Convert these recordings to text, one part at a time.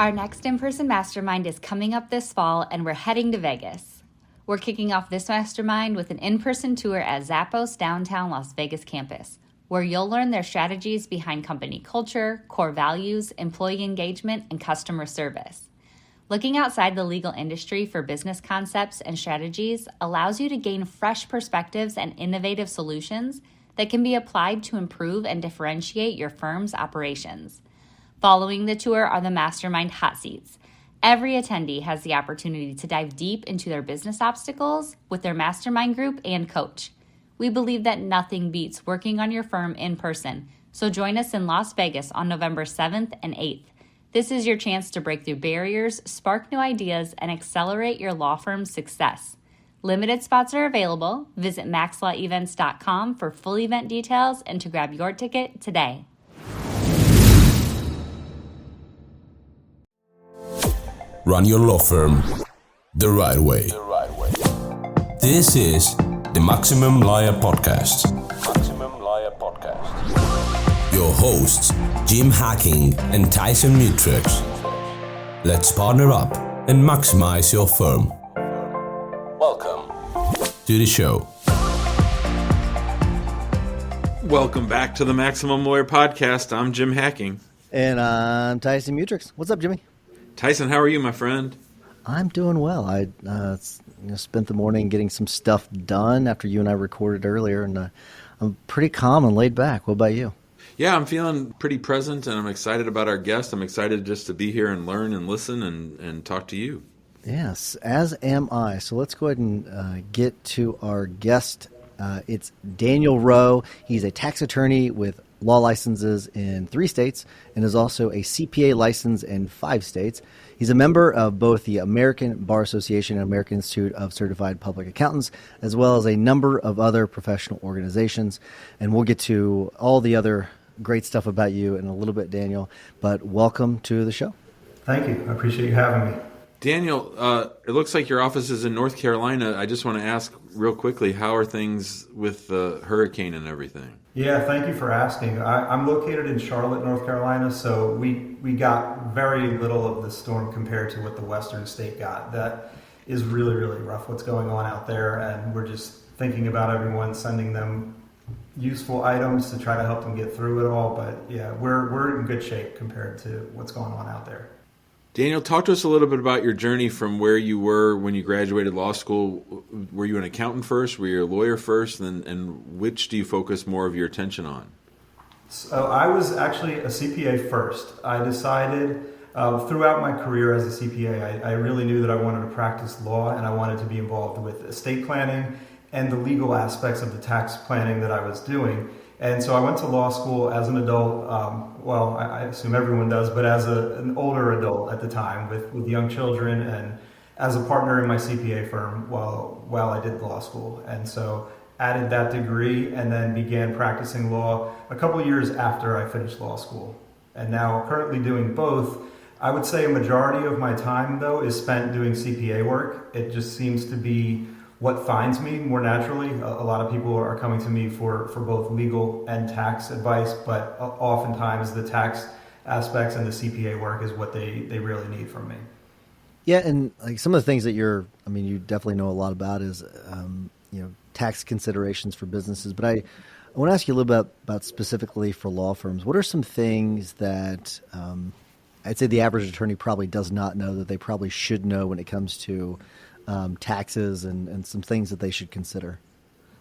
Our next in-person mastermind is coming up this fall, and we're heading to Vegas. We're kicking off this mastermind with an in-person tour at Zappos downtown Las Vegas campus, where you'll learn their strategies behind company culture, core values, employee engagement, and customer service. Looking outside the legal industry for business concepts and strategies allows you to gain fresh perspectives and innovative solutions that can be applied to improve and differentiate your firm's operations. Following the tour are the mastermind hot seats. Every attendee has the opportunity to dive deep into their business obstacles with their mastermind group and coach. We believe that nothing beats working on your firm in person, so join us in Las Vegas on November 7th and 8th. This is your chance to break through barriers, spark new ideas, and accelerate your law firm's success. Limited spots are available. Visit maxlawevents.com for full event details and to grab your ticket today. Run your law firm the right way. This is the Maximum Lawyer Podcast. Your hosts, Jim Hacking and Tyson Mutrux. Let's partner up and maximize your firm. Welcome to the show. Welcome back to the Maximum Lawyer Podcast. I'm Jim Hacking. And I'm Tyson Mutrux. What's up, Jimmy? Tyson, how are you, my friend? I'm doing well. I spent the morning getting some stuff done after you and I recorded earlier, and I'm pretty calm and laid back. What about you? Yeah, I'm feeling pretty present, and I'm excited about our guest. I'm excited just to be here and learn and listen and talk to you. Yes, as am I. So let's go ahead and get to our guest. It's Daniel Rowe. He's a tax attorney with law licenses in 3 states and is also a CPA license in 5 states. He's a member of both the American Bar Association and American Institute of Certified Public Accountants, as well as a number of other professional organizations. And we'll get to all the other great stuff about you in a little bit, Daniel. But welcome to the show. Thank you. I appreciate you having me. Daniel, it looks like your office is in North Carolina. I just want to ask real quickly, how are things with the hurricane and everything? Yeah, thank you for asking. I'm located in Charlotte, North Carolina, so we got very little of the storm compared to what the western state got. That is really, really rough what's going on out there, and we're just thinking about everyone, sending them useful items to try to help them get through it all. But yeah, we're in good shape compared to what's going on out there. Daniel, talk to us a little bit about your journey from where you were when you graduated law school. Were you an accountant first? Were you a lawyer first? And which do you focus more of your attention on? So I was actually a CPA first. I decided throughout my career as a CPA, I really knew that I wanted to practice law and I wanted to be involved with estate planning and the legal aspects of the tax planning that I was doing. And so I went to law school as an adult, I assume everyone does, but as an older adult at the time with young children and as a partner in my CPA firm while I did law school. And so added that degree and then began practicing law a couple of years after I finished law school. And now currently doing both. I would say a majority of my time, though, is spent doing CPA work. It just seems to be what finds me more naturally. A lot of people are coming to me for both legal and tax advice, but oftentimes the tax aspects and the CPA work is what they really need from me. Yeah, and like some of the things that you definitely know a lot about is, tax considerations for businesses. But I want to ask you a little bit about specifically for law firms. What are some things that I'd say the average attorney probably does not know that they probably should know when it comes to taxes and some things that they should consider?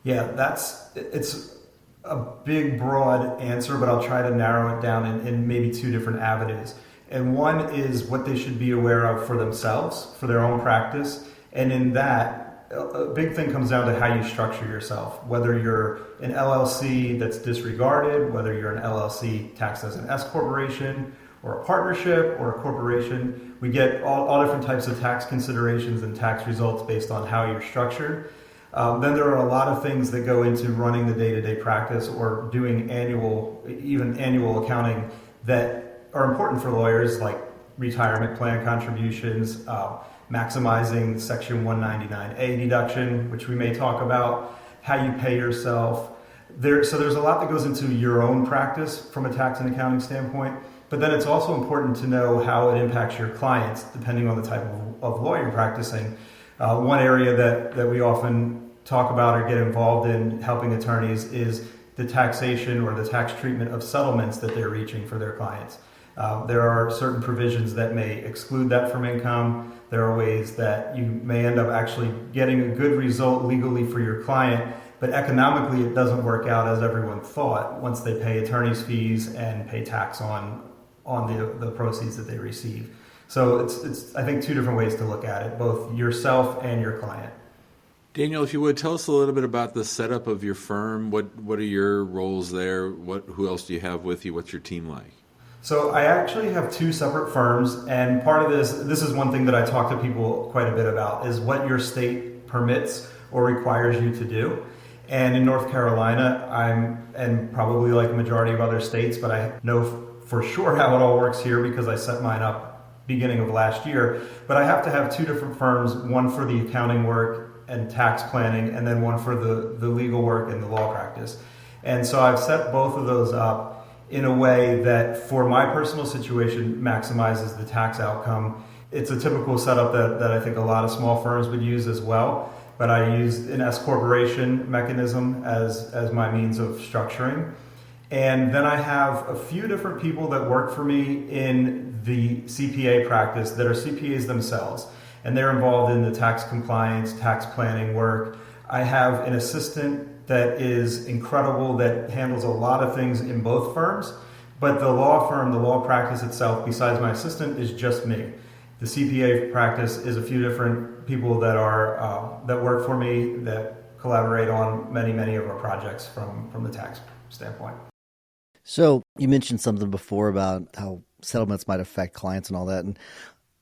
Yeah, it's a big, broad answer, but I'll try to narrow it down in maybe 2 different avenues. And one is what they should be aware of for themselves, for their own practice. And in that, a big thing comes down to how you structure yourself, whether you're an LLC that's disregarded, whether you're an LLC taxed as an S corporation, or a partnership or a corporation. We get all different types of tax considerations and tax results based on how you're structured. Then there are a lot of things that go into running the day-to-day practice or doing annual accounting that are important for lawyers, like retirement plan contributions, maximizing Section 199A deduction, which we may talk about, how you pay yourself. So there's a lot that goes into your own practice from a tax and accounting standpoint. But then it's also important to know how it impacts your clients, depending on the type of law you're practicing. One area that we often talk about or get involved in helping attorneys is the taxation or the tax treatment of settlements that they're reaching for their clients. There are certain provisions that may exclude that from income. There are ways that you may end up actually getting a good result legally for your client, but economically it doesn't work out as everyone thought once they pay attorney's fees and pay tax on the proceeds that they receive. So it's I think two different ways to look at it, both yourself and your client. Daniel, if you would, tell us a little bit about the setup of your firm. What are your roles there? Who else do you have with you? What's your team like? So I actually have two separate firms, and part of this is one thing that I talk to people quite a bit about, is what your state permits or requires you to do. And in North Carolina, and probably like the majority of other states, but I know for sure how it all works here because I set mine up beginning of last year. But I have to have two different firms, one for the accounting work and tax planning, and then one for the legal work and the law practice. And so I've set both of those up in a way that for my personal situation maximizes the tax outcome. It's a typical setup that I think a lot of small firms would use as well, but I use an S corporation mechanism as my means of structuring. And then I have a few different people that work for me in the CPA practice that are CPAs themselves, and they're involved in the tax compliance, tax planning work. I have an assistant that is incredible, that handles a lot of things in both firms, but the law firm, the law practice itself, besides my assistant, is just me. The CPA practice is a few different people that are that work for me, that collaborate on many of our projects from the tax standpoint. So you mentioned something before about how settlements might affect clients and all that, and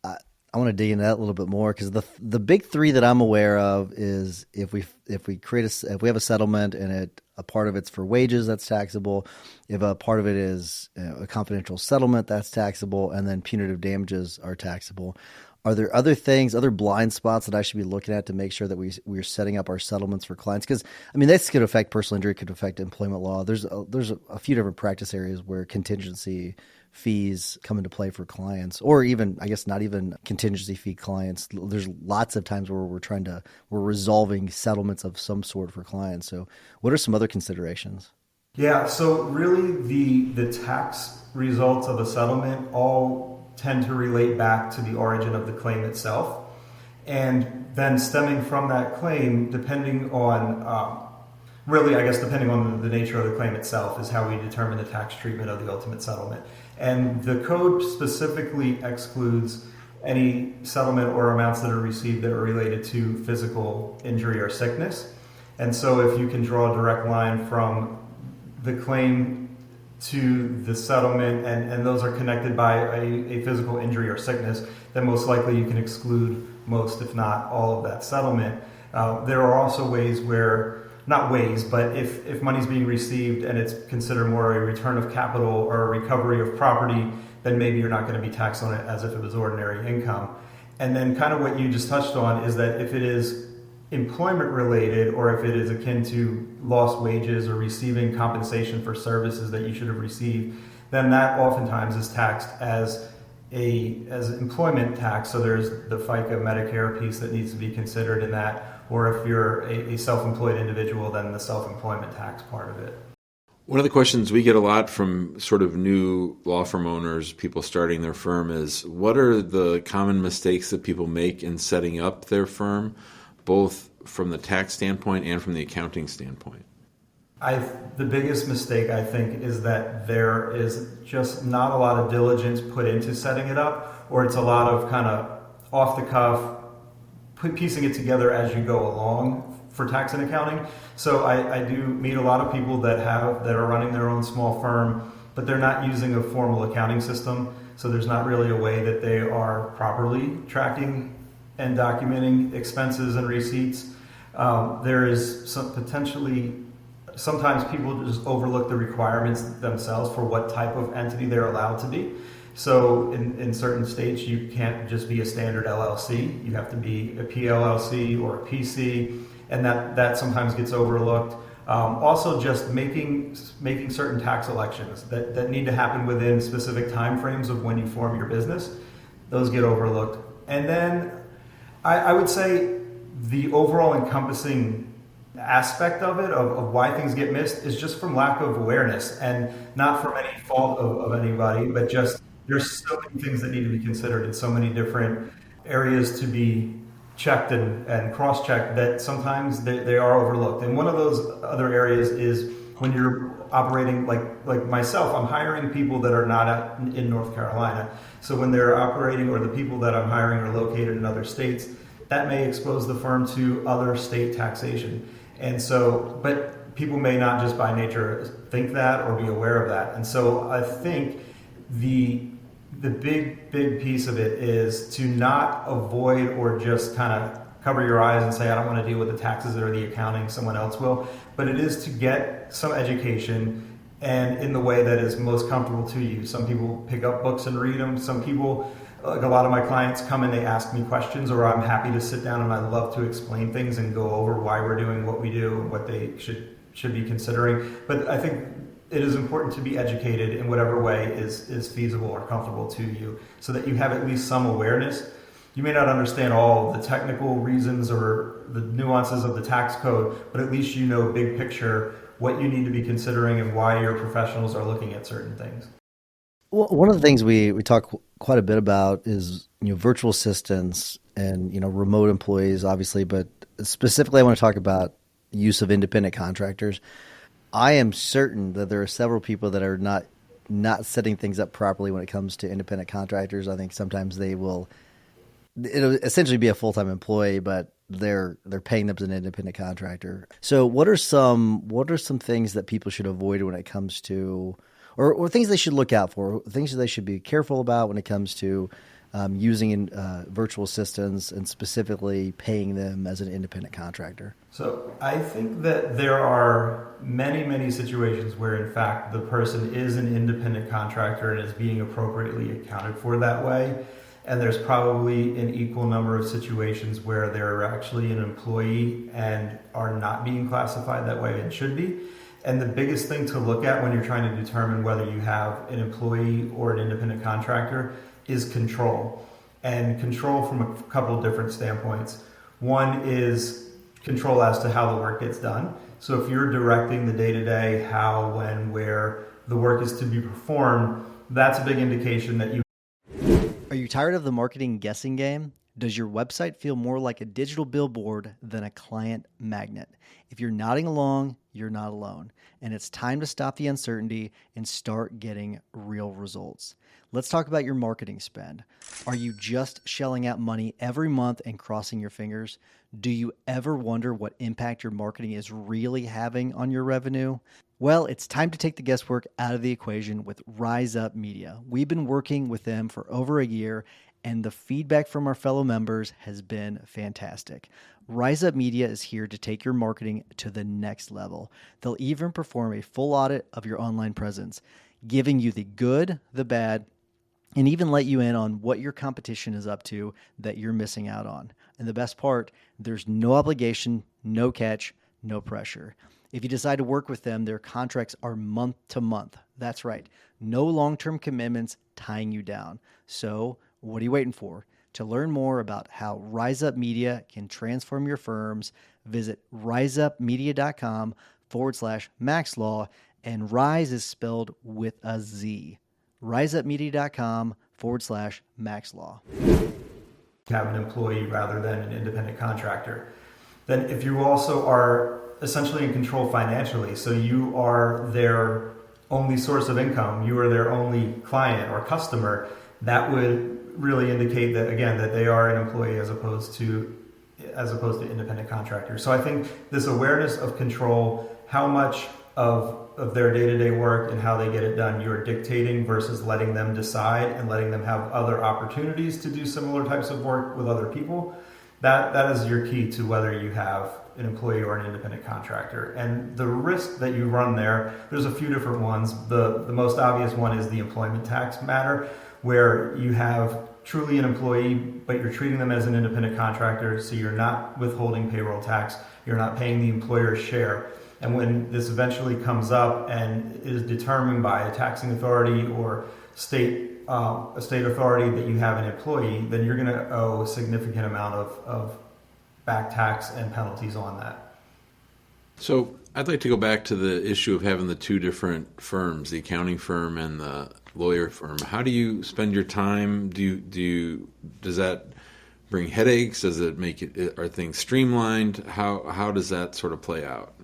I want to dig into that a little bit more, because the big three that I'm aware of is if we have a settlement and a part of it's for wages, that's taxable. If a part of it is a confidential settlement, that's taxable, and then punitive damages are taxable. Are there other things, other blind spots that I should be looking at to make sure that we're setting up our settlements for clients? Because I mean, this could affect personal injury, could affect employment law. There's a few different practice areas where contingency fees come into play for clients, or even, I guess, not even contingency fee clients. There's lots of times where we're resolving settlements of some sort for clients. So what are some other considerations? Yeah, so really the tax results of a settlement all tend to relate back to the origin of the claim itself. And then stemming from that claim, depending on the nature of the claim itself, is how we determine the tax treatment of the ultimate settlement. And the code specifically excludes any settlement or amounts that are received that are related to physical injury or sickness. And so if you can draw a direct line from the claim to the settlement, and those are connected by a physical injury or sickness, then most likely you can exclude most, if not all, of that settlement. There are also ways where, not ways, but if money's being received and it's considered more a return of capital or a recovery of property, then maybe you're not going to be taxed on it as if it was ordinary income. And then kind of what you just touched on is that if it is employment related, or if it is akin to lost wages or receiving compensation for services that you should have received, then that oftentimes is taxed as employment tax. So there's the FICA Medicare piece that needs to be considered in that, or if you're a self-employed individual, then the self-employment tax part of it. One of the questions we get a lot from sort of new law firm owners, people starting their firm, is what are the common mistakes that people make in setting up their firm, both from the tax standpoint and from the accounting standpoint? The biggest mistake, I think, is that there is just not a lot of diligence put into setting it up, or it's a lot of kind of off the cuff, piecing it together as you go along for tax and accounting. So I do meet a lot of people that are running their own small firm, but they're not using a formal accounting system. So there's not really a way that they are properly tracking and documenting expenses and receipts. There is sometimes people just overlook the requirements themselves for what type of entity they're allowed to be. So in certain states, you can't just be a standard LLC. You have to be a PLLC or a PC, and that sometimes gets overlooked. Also, just making certain tax elections that need to happen within specific timeframes of when you form your business. Those get overlooked. And then I would say the overall encompassing aspect of it, of why things get missed, is just from lack of awareness, and not from any fault of anybody, but just there's so many things that need to be considered in so many different areas to be checked and cross-checked that sometimes they are overlooked. And one of those other areas is when you're operating like myself, I'm hiring people that are not in North Carolina. So when they're operating, or the people that I'm hiring are located in other states, that may expose the firm to other state taxation. And so, but people may not just by nature think that or be aware of that. And so I think the big piece of it is to not avoid or just kind of cover your eyes and say, I don't want to deal with the taxes or the accounting, someone else will. But it is to get some education, and in the way that is most comfortable to you. Some people pick up books and read them. Some people, like a lot of my clients, come and they ask me questions, or I'm happy to sit down and I love to explain things and go over why we're doing what we do and what they should be considering. But I think it is important to be educated in whatever way is feasible or comfortable to you, so that you have at least some awareness. You may not understand all the technical reasons or the nuances of the tax code, but at least you know big picture what you need to be considering and why your professionals are looking at certain things. Well, one of the things we talk quite a bit about is virtual assistants and remote employees, obviously, but specifically I want to talk about the use of independent contractors. I am certain that there are several people that are not setting things up properly when it comes to independent contractors. I think sometimes it'll essentially be a full-time employee, but they're paying them as an independent contractor. So what are some things that people should avoid when it comes to, or things they should look out for, things that they should be careful about when it comes to using virtual assistants, and specifically paying them as an independent contractor? So I think that there are many situations where, in fact, the person is an independent contractor and is being appropriately accounted for that way. And there's probably an equal number of situations where they're actually an employee and are not being classified that way and should be. And the biggest thing to look at when you're trying to determine whether you have an employee or an independent contractor is control. And control from a couple of different standpoints. One is control as to how the work gets done. So if you're directing the day-to-day, how, when, where the work is to be performed, that's a big indication that you... Are you tired of the marketing guessing game? Does your website feel more like a digital billboard than a client magnet? If you're nodding along, you're not alone. And it's time to stop the uncertainty and start getting real results. Let's talk about your marketing spend. Are you just shelling out money every month and crossing your fingers? Do you ever wonder what impact your marketing is really having on your revenue? Well, it's time to take the guesswork out of the equation with Rise Up Media. We've been working with them for over a year, and the feedback from our fellow members has been fantastic. Rise Up Media is here to take your marketing to the next level. They'll even perform a full audit of your online presence, giving you the good, the bad, and even let you in on what your competition is up to that you're missing out on. And the best part, there's no obligation, no catch, no pressure. If you decide to work with them, their contracts are month to month. That's right. No long-term commitments tying you down. So what are you waiting for? To learn more about how Rise Up Media can transform your firms, visit riseupmedia.com/maxlaw, and Rise is spelled with a Z. riseupmedia.com/maxlaw. Have an employee rather than an independent contractor. Then if you also are essentially in control financially, so you are their only source of income, you are their only client or customer, that would really indicate that, again, that they are an employee as opposed to independent contractors. So I think this awareness of control, how much of their day-to-day work and how they get it done you're dictating versus letting them decide and letting them have other opportunities to do similar types of work with other people, that is your key to whether you have an employee or an independent contractor. And the risk that you run there's a few different ones. The most obvious one is the employment tax matter, where you have truly an employee, but you're treating them as an independent contractor, so you're not withholding payroll tax, you're not paying the employer's share. And when this eventually comes up and is determined by a taxing authority or a state authority that you have an employee, then you're going to owe a significant amount of back tax and penalties on that. So I'd like to go back to the issue of having the two different firms, the accounting firm and the lawyer firm. How do you spend your time? Does that bring headaches? Does it are things streamlined? How does that sort of play out?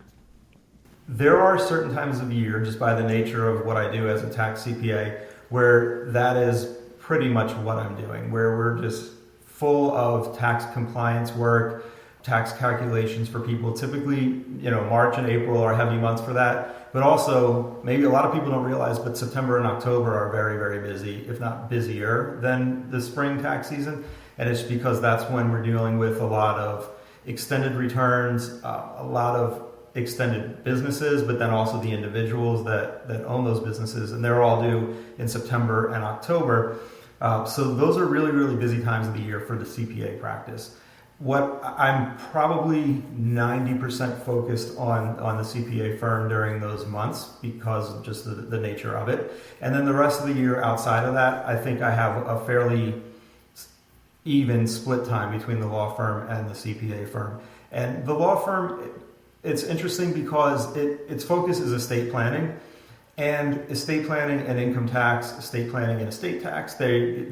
There are certain times of year, just by the nature of what I do as a tax CPA, where that is pretty much what I'm doing, where we're just full of tax compliance work, tax calculations for people. Typically, March and April are heavy months for that. But also, maybe a lot of people don't realize, but September and October are very, very busy, if not busier than the spring tax season. And it's because that's when we're dealing with a lot of extended returns, a lot of extended businesses, but then also the individuals that own those businesses, and they're all due in September and October. So those are really, really busy times of the year for the CPA practice. What I'm probably 90% focused on the CPA firm during those months because of just the nature of it. And then the rest of the year outside of that, I think I have a fairly even split time between the law firm and the CPA firm. And the law firm, it's interesting because its focus is estate planning, and estate planning and income tax, estate planning and estate tax, they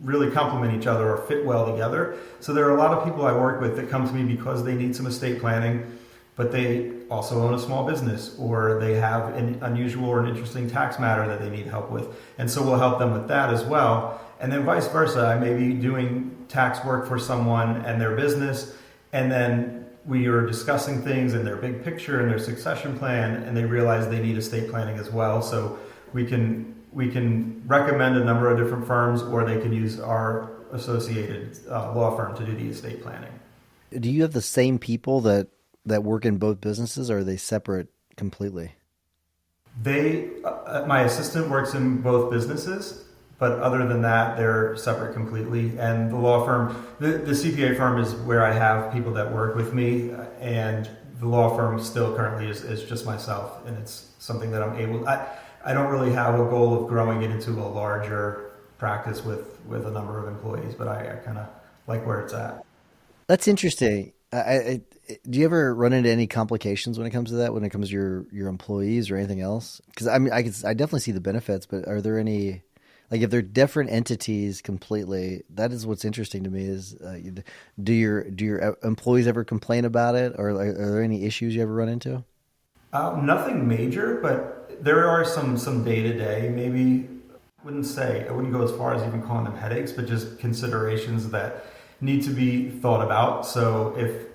really complement each other or fit well together. So there are a lot of people I work with that come to me because they need some estate planning, but they also own a small business, or they have an unusual or an interesting tax matter that they need help with. And so we'll help them with that as well. And then vice versa, I may be doing tax work for someone and their business, and then we are discussing things in their big picture and their succession plan, and they realize they need estate planning as well. So we can recommend a number of different firms, or they can use our associated law firm to do the estate planning. Do you have the same people that work in both businesses, or are they separate completely? My assistant works in both businesses, but other than that, they're separate completely. And the law firm, the CPA firm is where I have people that work with me, and the law firm still currently is just myself, and it's something that I'm able. I don't really have a goal of growing it into a larger practice with a number of employees, but I kind of like where it's at. That's interesting. Do you ever run into any complications when it comes to that, when it comes to your employees or anything else? Because I definitely see the benefits, but are there any, like, if they're different entities completely, that is what's interesting to me is, do your employees ever complain about it, or are there any issues you ever run into? Nothing major, but there are some day-to-day, maybe, I wouldn't go as far as even calling them headaches, but just considerations that need to be thought about. So if,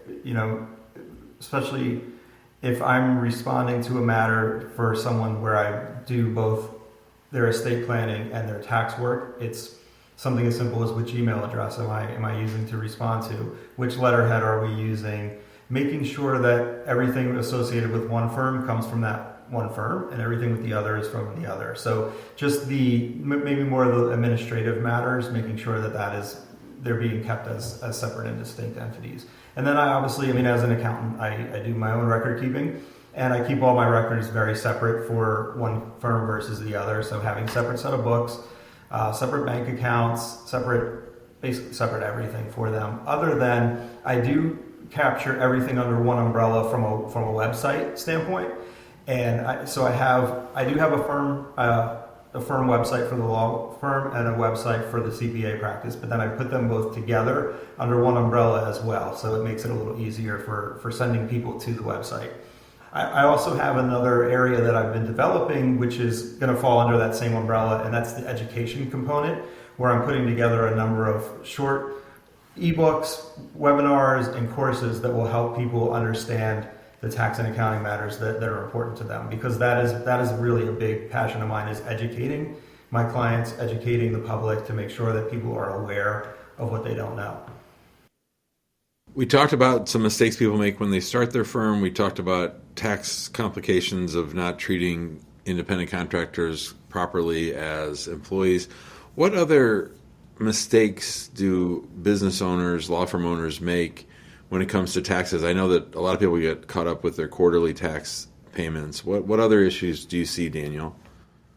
especially if I'm responding to a matter for someone where I do both their estate planning and their tax work, it's something as simple as which email address am I using to respond to, which letterhead are we using, making sure that everything associated with one firm comes from that one firm and everything with the other is from the other. So just maybe more of the administrative matters, making sure that they're being kept as separate and distinct entities. And then I obviously, as an accountant, I do my own record keeping, and I keep all my records very separate for one firm versus the other. So having separate set of books, separate bank accounts, basically separate everything for them. Other than I do capture everything under one umbrella from a website standpoint. And I do have a firm website for the law firm and a website for the CPA practice, but then I put them both together under one umbrella as well. So it makes it a little easier for sending people to the website. I also have another area that I've been developing, which is going to fall under that same umbrella, and that's the education component, where I'm putting together a number of short ebooks, webinars, and courses that will help people understand the tax and accounting matters that are important to them, because that is really a big passion of mine, is educating my clients, educating the public to make sure that people are aware of what they don't know. We talked about some mistakes people make when they start their firm. We talked about tax complications of not treating independent contractors properly as employees. What other mistakes do business owners, law firm owners make when it comes to taxes? I know that a lot of people get caught up with their quarterly tax payments. What other issues do you see, Daniel?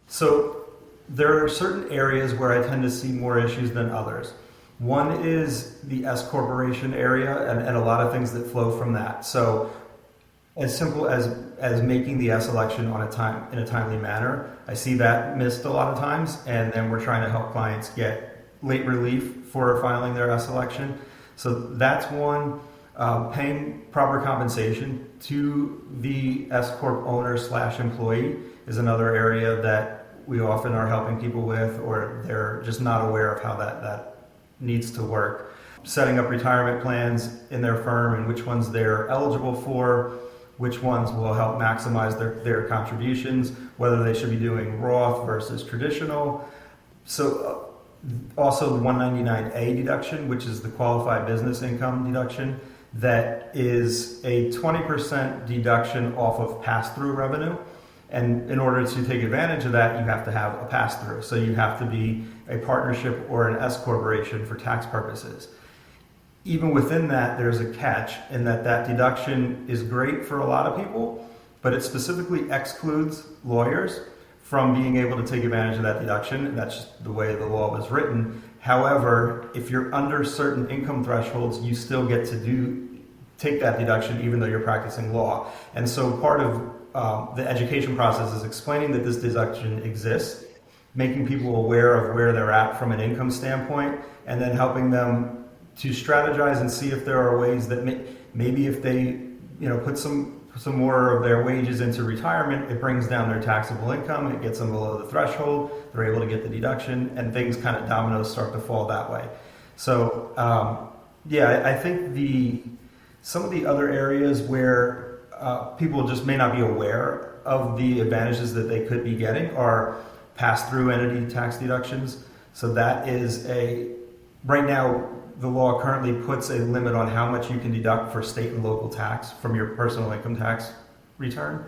So there are certain areas where I tend to see more issues than others. One is the S corporation area and a lot of things that flow from that. So as simple as making the S election in a timely manner, I see that missed a lot of times, and then we're trying to help clients get late relief for filing their S election. So that's one. Paying proper compensation to the S corp owner / employee is another area that we often are helping people with, or they're just not aware of how that needs to work. Setting up retirement plans in their firm and which ones they're eligible for, which ones will help maximize their contributions, whether they should be doing Roth versus traditional. So also the 199A deduction, which is the qualified business income deduction, that is a 20% deduction off of pass-through revenue. And in order to take advantage of that, you have to have a pass-through. So you have to be a partnership or an S corporation for tax purposes. Even within that, there's a catch in that deduction is great for a lot of people, but it specifically excludes lawyers from being able to take advantage of that deduction. And that's just the way the law was written. However, if you're under certain income thresholds, you still get to take that deduction even though you're practicing law. And so part of the education process is explaining that this deduction exists, making people aware of where they're at from an income standpoint, and then helping them to strategize and see if there are ways that maybe if they put some more of their wages into retirement, it brings down their taxable income, it gets them below the threshold, they're able to get the deduction, and things kind of dominoes start to fall that way. So I think some of the other areas where people just may not be aware of the advantages that they could be getting are pass-through entity tax deductions. So that is right now, the law currently puts a limit on how much you can deduct for state and local tax from your personal income tax return.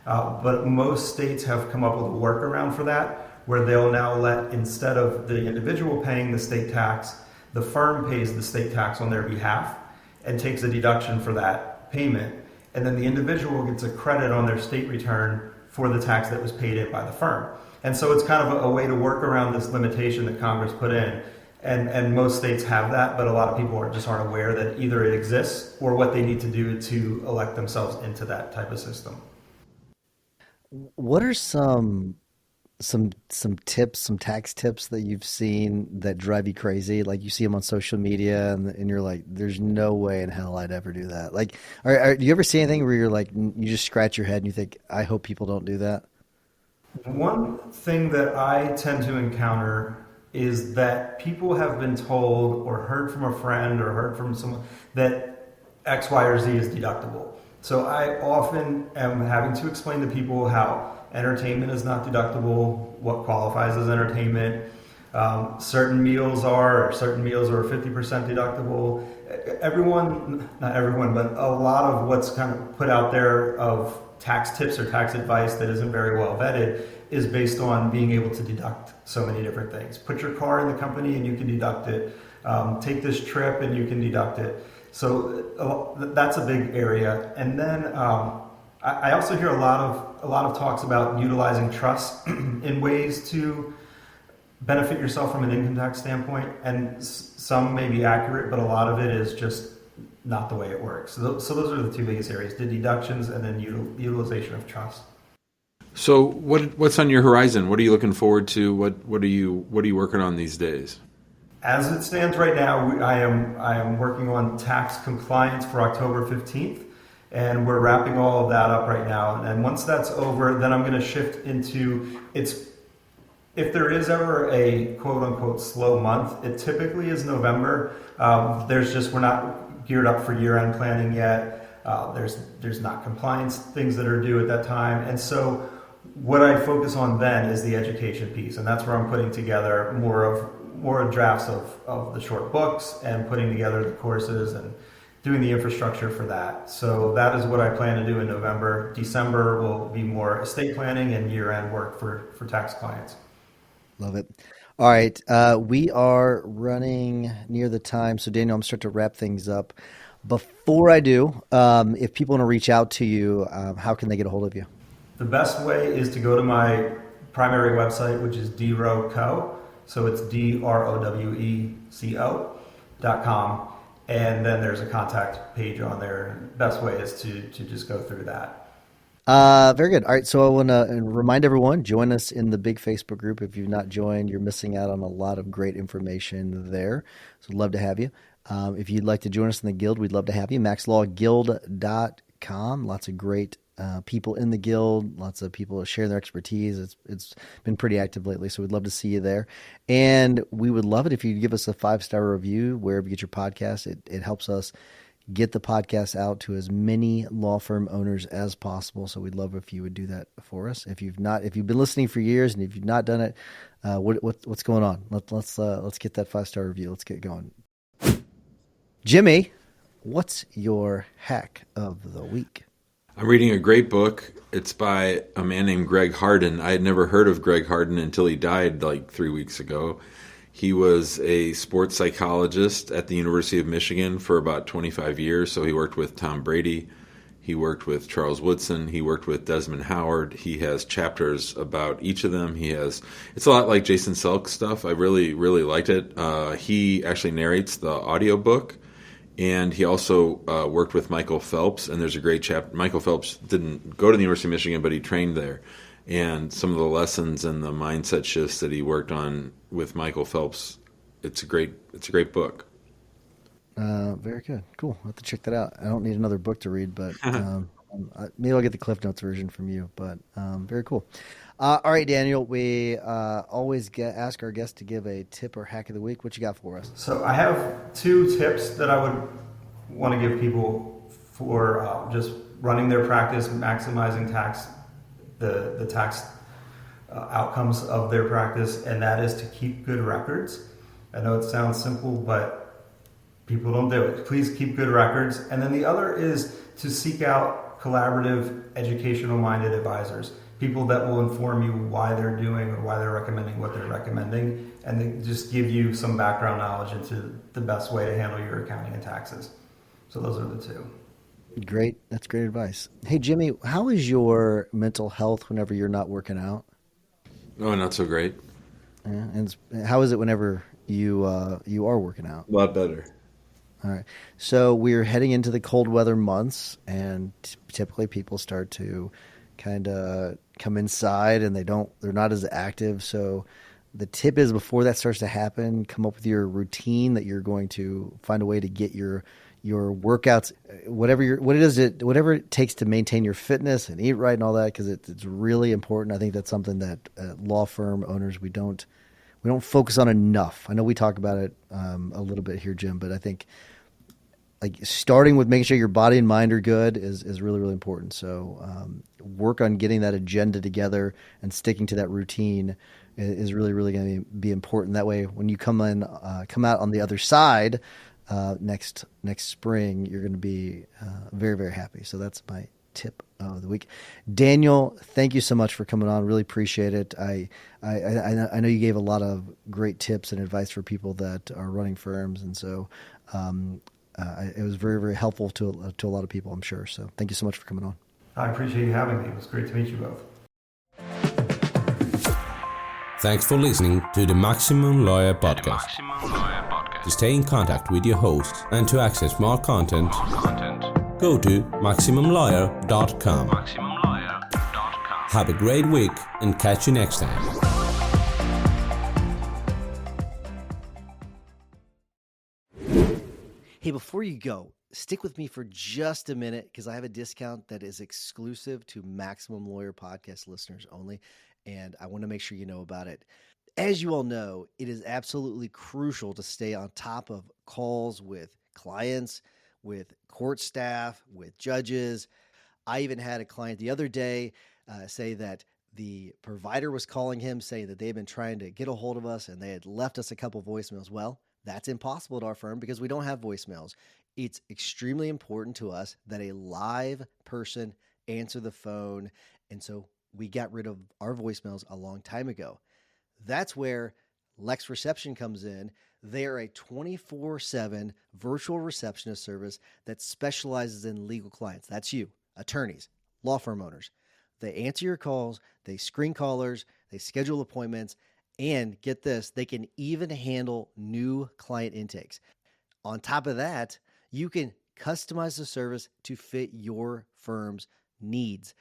But most states have come up with a workaround for that, where they'll now let, instead of the individual paying the state tax, the firm pays the state tax on their behalf and takes a deduction for that payment. And then the individual gets a credit on their state return for the tax that was paid in by the firm. And so it's kind of a way to work around this limitation that Congress put in. And most states have that, but a lot of people aren't aware that either it exists or what they need to do to elect themselves into that type of system. What are some tips, some tax tips that you've seen that drive you crazy? Like you see them on social media and you're like, there's no way in hell I'd ever do that. Like, do you ever see anything where you're like, you just scratch your head and you think, I hope people don't do that? One thing that I tend to encounter is that people have been told or heard from a friend or heard from someone that X, Y, or Z is deductible. So I often am having to explain to people how entertainment is not deductible, what qualifies as entertainment, certain meals are 50% deductible. Not everyone, but a lot of what's kind of put out there of tax tips or tax advice that isn't very well vetted is based on being able to deduct so many different things. Put your car in the company and you can deduct it. Take this trip and you can deduct it. So that's a big area. And then I also hear a lot of talks about utilizing trusts in ways to benefit yourself from an income tax standpoint. And some may be accurate, but a lot of it is just not the way it works. So those are the two biggest areas: the deductions and then utilization of trust. So what's on your horizon? What are you looking forward to? What are you working on these days? As it stands right now, I am working on tax compliance for October 15th, and we're wrapping all of that up right now. And once that's over, then I'm going to shift into if there is ever a quote unquote slow month, it typically is November. We're not geared up for year-end planning yet. There's not compliance things that are due at that time, and so what I focus on then is the education piece, and that's where I'm putting together more drafts of the short books and putting together the courses and doing the infrastructure for that. So that is what I plan to do in November. December will be more estate planning and year-end work for tax clients. Love it. All right. We are running near the time. So Daniel, I'm starting to wrap things up. Before I do, if people want to reach out to you, how can they get a hold of you? The best way is to go to my primary website, which is droweco. So it's DROWECO.com. And then there's a contact page on there. Best way is to just go through that. Very good. All right. So I want to remind everyone, join us in the big Facebook group. If you've not joined, you're missing out on a lot of great information there. So I'd love to have you. If you'd like to join us in the guild, we'd love to have you. maxlawguild.com. Lots of great people in the guild, lots of people sharing their expertise. It's been pretty active lately, so we'd love to see you there. And we would love it if you'd give us a 5-star review wherever you get your podcast. It helps us get the podcast out to as many law firm owners as possible. So we'd love if you would do that for us. If you've been listening for years and if you've not done it, what's going on? Let's get that 5-star review. Let's get going. Jimmy, what's your hack of the week? I'm reading a great book. It's by a man named Greg Harden. I had never heard of Greg Harden until he died like 3 weeks ago. He was a sports psychologist at the University of Michigan for about 25 years. So he worked with Tom Brady. He worked with Charles Woodson. He worked with Desmond Howard. He has chapters about each of them. It's a lot like Jason Selk's stuff. I really, really liked it. He actually narrates the audiobook. And he also worked with Michael Phelps, and there's a great chapter. Michael Phelps didn't go to the University of Michigan, but he trained there. And some of the lessons and the mindset shifts that he worked on with Michael Phelps, it's a great book. Very good. Cool. I'll have to check that out. I don't need another book to read, but maybe I'll get the Cliff Notes version from you. But very cool. All right, Daniel, we always ask our guests to give a tip or hack of the week. What you got for us? So I have 2 tips that I would want to give people for just running their practice, maximizing the tax outcomes of their practice, and that is to keep good records. I know it sounds simple, but people don't do it. Please keep good records. And then the other is to seek out collaborative, educational-minded advisors. People that will inform you why they're doing or why they're recommending what they're recommending, and they just give you some background knowledge into the best way to handle your accounting and taxes. So those are the 2. Great. That's great advice. Hey, Jimmy, how is your mental health whenever you're not working out? Oh, not so great. Yeah, and how is it whenever you are working out? A lot better. All right. So we're heading into the cold weather months, and typically people start to kind of come inside and they're not as active. So the tip is, before that starts to happen, come up with your routine that you're going to find a way to get your workouts, whatever it takes to maintain your fitness and eat right and all that, because it's really important. I think that's something that law firm owners, we don't focus on enough. I know we talk about it a little bit here, Jim, but I think like starting with making sure your body and mind are good is really, really important. So work on getting that agenda together and sticking to that routine is really, really going to be important. That way, when you come out on the other side next spring, you're going to be very, very happy. So that's my tip of the week. Daniel, thank you so much for coming on. Really appreciate it. I know you gave a lot of great tips and advice for people that are running firms, and so it was very, very helpful to a lot of people, I'm sure. So thank you so much for coming on. I appreciate you having me. It was great to meet you both. Thanks for listening to the Maximum Lawyer Podcast. To stay in contact with your host and to access more content, go to MaximumLawyer.com. Have a great week and catch you next time. Hey, before you go, stick with me for just a minute because I have a discount that is exclusive to Maximum Lawyer Podcast listeners only, and I want to make sure you know about it. As you all know, it is absolutely crucial to stay on top of calls with clients, with court staff, with judges. I even had a client the other day say that the provider was calling him saying that they've been trying to get a hold of us and they had left us a couple voicemails. Well, that's impossible at our firm because we don't have voicemails. It's extremely important to us that a live person answer the phone. And so we got rid of our voicemails a long time ago. That's where Lex Reception comes in, they are a 24/7 virtual receptionist service that specializes in legal clients. That's you, attorneys, law firm owners. They answer your calls, they screen callers, they schedule appointments, and get this, they can even handle new client intakes. On top of that, you can customize the service to fit your firm's needs.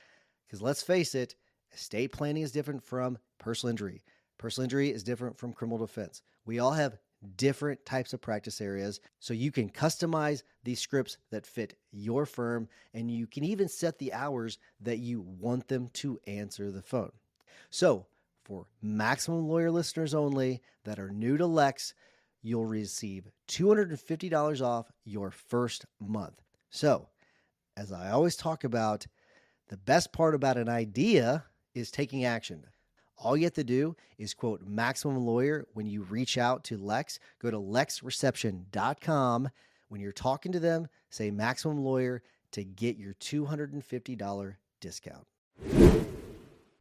Because let's face it, estate planning is different from personal injury. Personal injury is different from criminal defense. We all have different types of practice areas, so you can customize these scripts that fit your firm, and you can even set the hours that you want them to answer the phone. So, for Maximum Lawyer listeners only that are new to Lex, you'll receive $250 off your first month. So, as I always talk about, the best part about an idea is taking action. All you have to do is quote Maximum Lawyer when you reach out to Lex. Go to lexreception.com. When you're talking to them, say Maximum Lawyer to get your $250 discount.